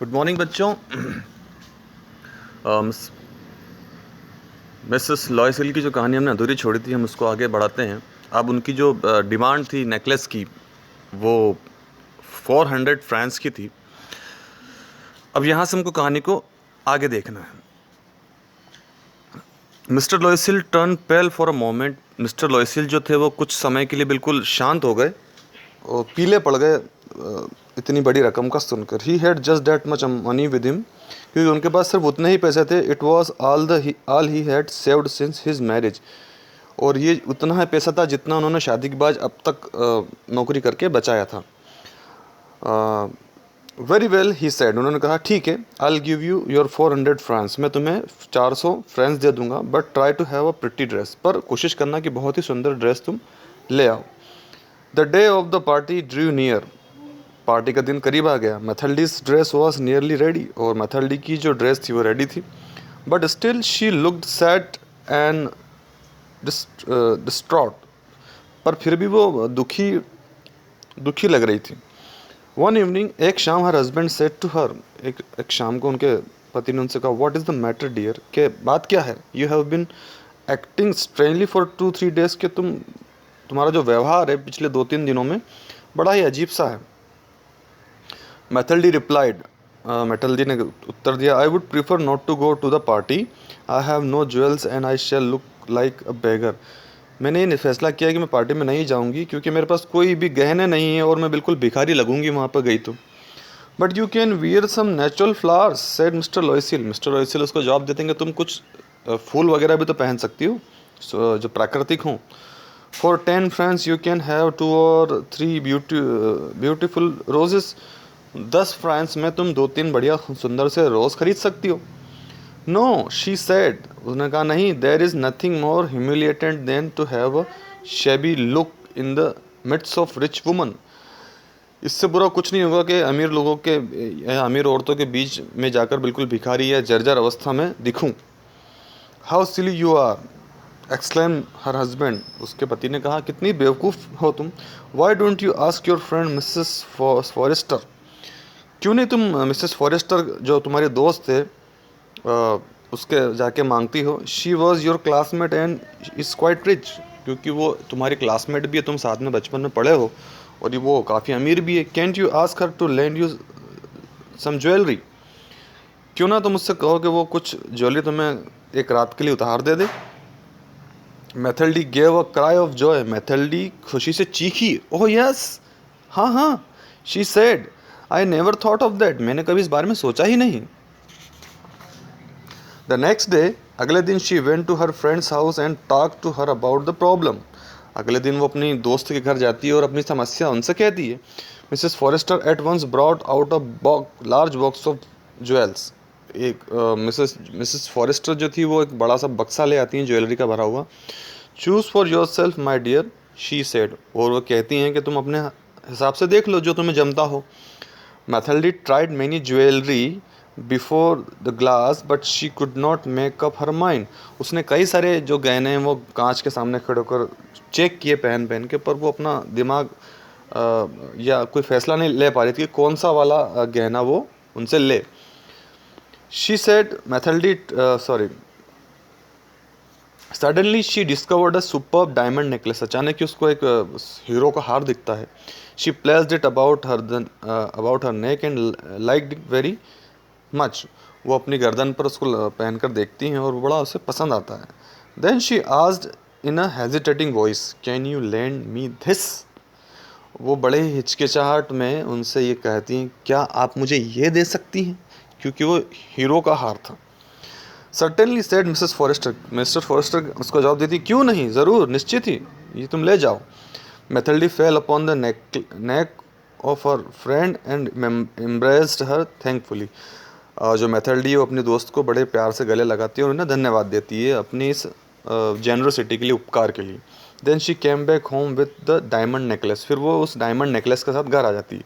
Good morning बच्चों। Mrs लॉयसिल की जो कहानी हमने अधूरी छोड़ी थी, हम उसको आगे बढ़ाते हैं। अब उनकी जो डिमांड थी नेकलेस की, वो 400 फ्रांस की थी। अब यहाँ से हमको कहानी को आगे देखना है। Mister Loisel turn pale for a moment. Mister Loisel जो थे वो कुछ समय के लिए बिल्कुल शांत हो गए और पीले पड़ गए इतनी बड़ी रकम का सुनकर। He had just that much money with him, क्योंकि उनके पास सिर्फ उतने ही पैसे थे। It was all he had saved since his marriage. और ये उतना ही पैसा था जितना उन्होंने शादी के बाद अब तक नौकरी करके बचाया था। वेरी वेल ही सेड, उन्होंने कहा ठीक है, I give you your 400 francs, मैं तुम्हें 400 फ्रांस दे दूंगा, but try to have a pretty dress, पर कोशिश करना कि बहुत ही सुंदर ड्रेस तुम ले आओ। The day of the party Drew near, party का दिन करीब आ गया। मैथल्डीज ड्रेस वॉज नियरली रेडी, और मैथल्डी की जो ड्रेस थी वो रेडी थी, but still she looked sad and distraught, पर फिर भी वो दुखी लग रही थी। वन इवनिंग, एक शाम, her husband said to her, एक शाम को उनके पति ने उनसे कहा, what is the matter dear, के बात क्या है। You have been acting strangely for 2-3 days, के तुम्हारा जो व्यवहार है पिछले 2-3 दिनों में बड़ा ही अजीब सा है। मैथल्डी रिप्लाइड, मैथल्डी ने उत्तर दिया, I would prefer not to go to the party, I have no jewels and I shall look like a beggar. मैंने ये फैसला किया कि मैं पार्टी में नहीं जाऊंगी, क्योंकि मेरे पास कोई भी गहने नहीं है और मैं बिल्कुल भिखारी लगूंगी वहाँ पर गई तो। But you can wear some natural flowers, said mister Loisel. Mister Loisel उसको जवाब देते हैं कि तुम कुछ फूल वगैरह भी तो पहन सकती हो जो प्राकृतिक हों। For 10 France you can have 2 और 3 ब्यूटीफुल रोजेस, 10 फ्रांस में तुम 2-3 बढ़िया सुंदर से रोज़ खरीद सकती हो। नो, शी सेड, उसने कहा नहीं, there is nothing more humiliated than to have a shabby look in the midst of rich woman. इससे बुरा कुछ नहीं होगा कि अमीर लोगों के या अमीर औरतों के बीच में जाकर बिल्कुल भिखारी या जर्जर अवस्था में दिखूं। How silly you are, exclaim her husband, उसके पति ने कहा, कितनी बेवकूफ़ हो तुम। Why don't you ask your friend Mrs Forrester, क्यों नहीं तुम मिसेस फॉरेस्टर जो तुम्हारे दोस्त थे उसके जाके मांगती हो। She was your classmate and is quite rich, क्योंकि वो तुम्हारी क्लासमेट भी है, तुम साथ में बचपन में पढ़े हो, और ये वो काफ़ी अमीर भी है। Can't you ask her to lend you some jewellery, क्यों ना तुम उससे कहो कि वो कुछ ज्वेलरी तुम्हें एक रात के लिए उधार दे दे। Mathilde gave a cry of joy, Mathilde खुशी से चीखी, ओह यस, हाँ हाँ। She said, I never thought of that, मैंने कभी इस बारे में सोचा ही नहीं। द नेक्स्ट डे, अगले दिन, she went to her friend's house and talk to her about the problem, अगले दिन वो अपनी दोस्त के घर जाती है और अपनी समस्या उनसे कहती है। Mrs Forrester at once brought out a large box of jewels, एक मिसेस फॉरेस्टर जो थी वो एक बड़ा सा बक्सा ले आती हैं ज्वेलरी का भरा हुआ। Choose for yourself my dear, she said, और वो कहती हैं कि तुम अपने हिसाब से देख लो जो तुम्हें जमता हो। Mathilde tried many jewellery before the glass but she could not make up her mind, उसने कई सारे जो गहने हैं वो कांच के सामने खड़े होकर चेक किए पहन पहन के, पर वो अपना दिमाग या कोई फैसला नहीं ले पा रही थी कि कौन सा वाला गहना वो उनसे ले। She said, Mathilde sorry, suddenly she discovered a superb diamond necklace, अचानक ही उसको एक हीरो का हार दिखता है। She placed it about her neck and liked it very much, वो अपनी गर्दन पर उसको पहनकर देखती हैं और वो बड़ा उसे पसंद आता है। Then she asked in a hesitating voice, can you lend me this, वो बड़े ही हिचकिचाहट में उनसे ये कहती हैं, क्या आप मुझे ये दे सकती हैं, क्योंकि वो हीरो का हार था। Certainly said Mrs Forrester, Mr Forrester उसको जवाब देती, क्यों नहीं, ज़रूर, निश्चित ही, ये तुम ले जाओ। Mathilde fell upon the neck of her friend and embraced her thankfully, जो मैथल्डी वो अपने दोस्त को बड़े प्यार से गले लगाती है और उन्हें धन्यवाद देती है अपनी इस जेनरोसिटी के लिए, उपकार के लिए। Then she came back home with the diamond necklace, फिर वो उस डायमंड नेकलेस के साथ घर आ जाती है।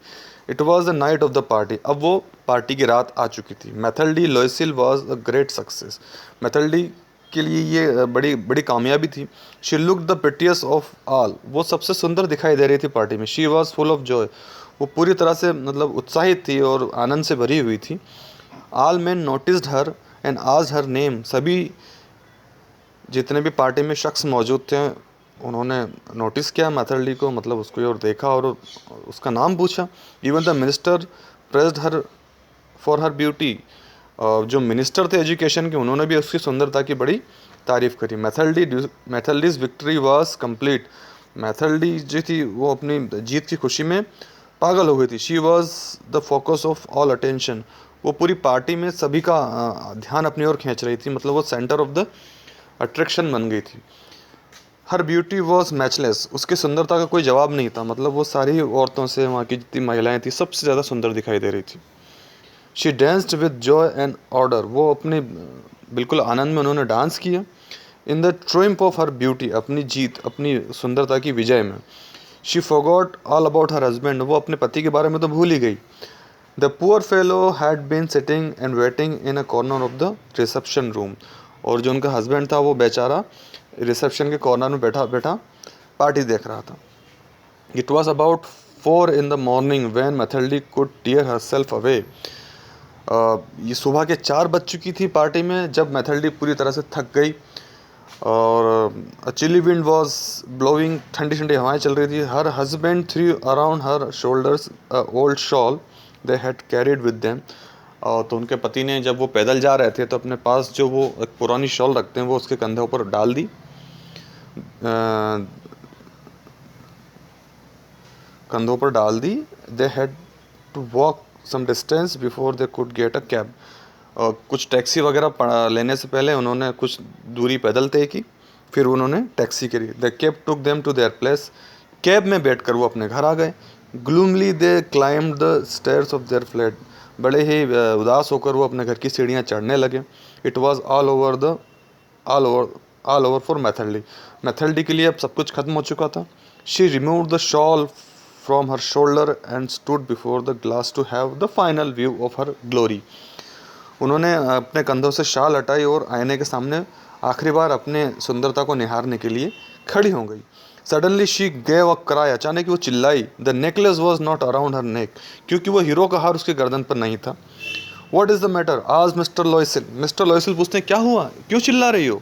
It was the night of the party, अब वो पार्टी की रात आ चुकी थी। मैथल्डी लॉयसिल वॉज अ ग्रेट सक्सेस, मैथल्डी के लिए ये बड़ी बड़ी कामयाबी थी। She look the prettiest of all, वो सबसे सुंदर दिखाई दे रही थी पार्टी में। She was full of Joy, वो पूरी तरह से मतलब उत्साहित थी और आनंद से भरी हुई थी। All man noticed her and asked her name, सभी जितने भी पार्टी में शख्स मौजूद थे उन्होंने नोटिस किया मैथरली को, मतलब उसको और देखा और उसका नाम पूछा। Even the minister praised her for her beauty, जो मिनिस्टर थे एजुकेशन के उन्होंने भी उसकी सुंदरता की बड़ी तारीफ़ करी। मैथरलीज विक्ट्री वाज कंप्लीट, मैथरली जो थी वो अपनी जीत की खुशी में पागल हो गई थी। She was the focus of all attention, वो पूरी पार्टी में सभी का ध्यान अपनी ओर खींच रही थी, मतलब वो सेंटर ऑफ द अट्रैक्शन बन गई थी। हर ब्यूटी वॉज मैचलेस, उसकी सुंदरता का कोई जवाब नहीं था, मतलब वो सारी औरतों से, वहाँ की जितनी महिलाएं थी सबसे ज़्यादा सुंदर दिखाई दे रही थी। She danced with Joy and order, वो अपने बिल्कुल आनंद में उन्होंने डांस किया। In the triumph of her beauty, अपनी जीत, अपनी सुंदरता की विजय में। She forgot all about her husband, वो अपने पति के बारे में तो भूल ही गई। The poor fellow had been sitting and waiting in a corner of the reception room, और जो उनका हस्बैंड था वो बेचारा रिसेप्शन के कॉर्नर में बैठा बैठा पार्टी देख रहा था। It was about 4 in the morning when मैथरली could tear herself away. ये सुबह के 4 बज चुकी थी पार्टी में जब मैथरली पूरी तरह से थक गई, और चिली विंड वॉज ब्लोइंग, ठंडी ठंडी हवाएं चल रही थी। Her husband through around her shoulders old shawl they had carried with them, तो उनके पति ने जब वो पैदल जा रहे थे तो अपने पास जो वो एक पुरानी शॉल रखते हैं वो उसके कंधे ऊपर डाल दी, कंधों पर डाल दी। They had to walk some distance before they could get a cab, कुछ टैक्सी वगैरह लेने से पहले उन्होंने कुछ दूरी पैदल तय की, फिर उन्होंने टैक्सी करी। The cab took them to their place, cab में बैठकर वो अपने घर आ गए। Gloomily they climbed the stairs of their flat, बड़े ही उदास होकर वो अपने घर की सीढ़ियाँ चढ़ने लगे। It was all over for Mathilde, Mathilde के लिए अब सब कुछ खत्म हो चुका था। She removed the shawl from her shoulder and stood before the glass to have the final view of her glory, उन्होंने अपने कंधों से शाल हटाई और आईने के सामने आखिरी बार अपने सुंदरता को निहारने के लिए खड़ी हो गई। Suddenly she gave a cry, अचानक वो चिल्लाई। The necklace was not around her neck, क्योंकि वो हीरो का हार उसके गर्दन पर नहीं था। व्हाट इज़ द मैटर आज मिस्टर लॉयसिल, मिस्टर लॉयसिल पूछते हैं क्या हुआ, क्यों चिल्ला रही हो।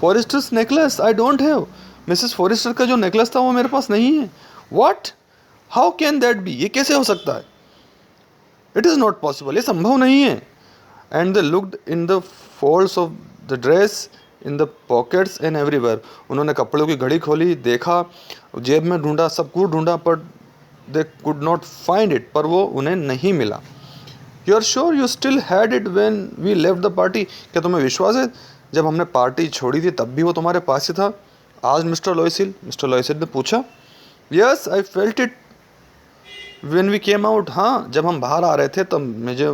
Forrester's necklace I don't have, Mrs Forrester का जो नेकलेस था वो मेरे पास नहीं है। What, how can that be, ये कैसे हो सकता है। इट इज़ नॉट पॉसिबल, ये संभव नहीं है। And they looked in the folds of the dress, in the pockets and everywhere, उन्होंने कपड़ों की घड़ी खोली, देखा, जेब में ढूंढा, सब कुछ ढूंढा, पर they could not find it, पर वो उन्हें नहीं मिला। You are sure you still had it when we left the party, क्या तुम्हें विश्वास है जब हमने पार्टी छोड़ी थी तब भी वो तुम्हारे पास ही था आज मिस्टर लॉयसिल ने पूछा। Yes I felt it when we came out, हाँ जब हम बाहर आ रहे थे तब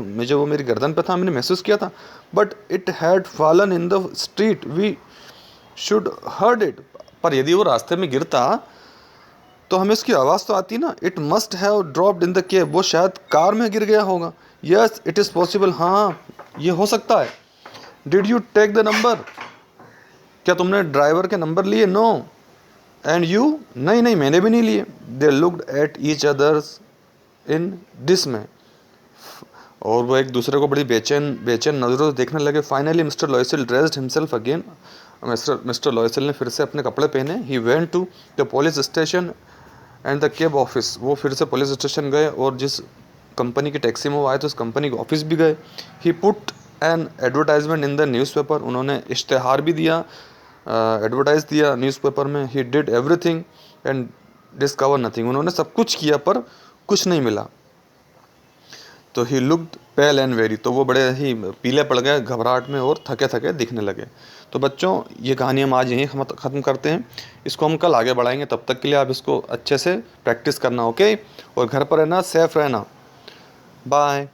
मुझे वो मेरी गर्दन पे था, मैंने महसूस किया था। But it had fallen in the street, we should heard it, पर यदि वो रास्ते में गिरता तो हमें इसकी आवाज़ तो आती ना। It must have dropped in the cab, वो शायद कार में गिर गया होगा। यस इट इज़ पॉसिबल, हाँ ये हो सकता है। Did you take the number, क्या तुमने ड्राइवर के नंबर लिए। नो एंड यू, नहीं मैंने भी नहीं लिए। They looked at each others in डिसमे, और वो एक दूसरे को बड़ी बेचैन नज़रों से देखने लगे। Finally mister Loisel dressed himself again, mister Loisel ने फिर से अपने कपड़े पहने। He went to the police station and the cab office, वो फिर से पुलिस स्टेशन गए और जिस कंपनी की टैक्सी में वो आए थे उस कंपनी के ऑफिस भी गए। He put an advertisement in the newspaper, उन्होंने इश्तेहार भी दिया, एडवर्टाइज दिया न्यूज़पेपर में। He did everything and discover nothing, उन्होंने सब कुछ किया पर कुछ नहीं मिला। तो he looked pale and very, तो वो बड़े ही पीले पड़ गए घबराहट में और थके थके दिखने लगे। तो बच्चों ये कहानी हम आज यहीं ख़त्म करते हैं, इसको हम कल आगे बढ़ाएंगे। तब तक के लिए आप इसको अच्छे से प्रैक्टिस करना, ओके, और घर पर रहना, सेफ रहना। बाय।